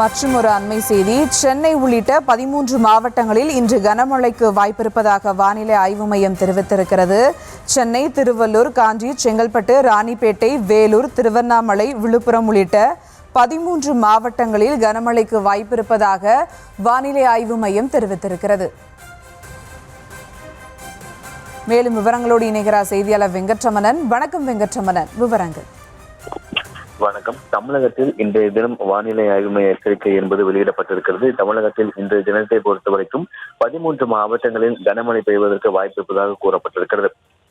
மற்றும் ஒரு அண்மை செய்தி. சென்னை உள்ளிட்ட 13 மாவட்டங்களில் இன்று கனமழைக்கு வாய்ப்பிருப்பதாக வானிலை ஆய்வு மையம் தெரிவித்திருக்கிறது. சென்னை, திருவள்ளூர், காஞ்சி, செங்கல்பட்டு, ராணிப்பேட்டை, வேலூர், திருவண்ணாமலை, விழுப்புரம் உள்ளிட்ட 13 மாவட்டங்களில் கனமழைக்கு வாய்ப்பிருப்பதாக வானிலை ஆய்வு மையம் தெரிவித்திருக்கிறது. மேலும் விவரங்களோடு இணைகிறார் செய்தியாளர் வெங்கட்ரமணன். வணக்கம் வெங்கட்ரமணன், விவரங்கள். வணக்கம். தமிழகத்தில் இன்றைய தினம் வானிலை ஆய்வு மைய எச்சரிக்கை என்பது வெளியிடப்பட்டிருக்கிறது. தமிழகத்தில் இன்றைய தினத்தை பொறுத்தவரைக்கும் 13 மாவட்டங்களில் கனமழை பெய்வதற்கு வாய்ப்பு இருப்பதாக கூறப்பட்டிருக்கிறது.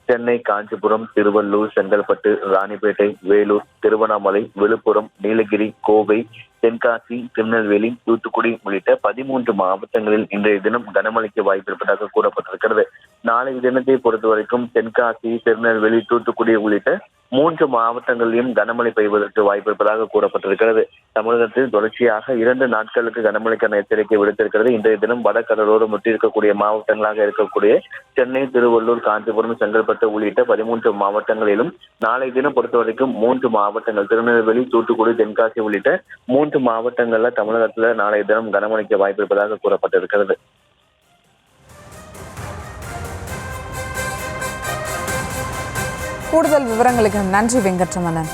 சென்னை, காஞ்சிபுரம், திருவள்ளூர், செங்கல்பட்டு, ராணிப்பேட்டை, வேலூர், திருவண்ணாமலை, விழுப்புரம், நீலகிரி, கோவை, தென்காசி, திருநெல்வேலி, தூத்துக்குடி உள்ளிட்ட 13 மாவட்டங்களில் இன்றைய தினம் கனமழைக்கு வாய்ப்பு இருப்பதாக கூறப்பட்டிருக்கிறது. நாளைய தினத்தை பொறுத்தவரைக்கும் தென்காசி, திருநெல்வேலி, தூத்துக்குடி உள்ளிட்ட 3 மாவட்டங்களிலும் கனமழை பெய்வதற்கு வாய்ப்பு இருப்பதாக கூறப்பட்டிருக்கிறது. தமிழகத்தில் தொடர்ச்சியாக 2 நாட்களுக்கு கனமழைக்கான எச்சரிக்கை விடுத்திருக்கிறது. இன்றைய தினம் வட கடலோரம் ஒட்டியிருக்கக்கூடிய மாவட்டங்களாக இருக்கக்கூடிய சென்னை, திருவள்ளூர், காஞ்சிபுரம், செங்கல்பட்டு உள்ளிட்ட 13 மாவட்டங்களிலும் நாளை தினம் பொறுத்தவரைக்கும் 3 மாவட்டங்கள் திருநெல்வேலி, தூத்துக்குடி, தென்காசி உள்ளிட்ட 3 மாவட்டங்கள்ல தமிழகத்துல நாளைய தினம் கனமழைக்கு வாய்ப்பு இருப்பதாக கூறப்பட்டிருக்கிறது. கூடுதல் விவரங்களுக்கு நன்றி வெங்கட்ரமணன்.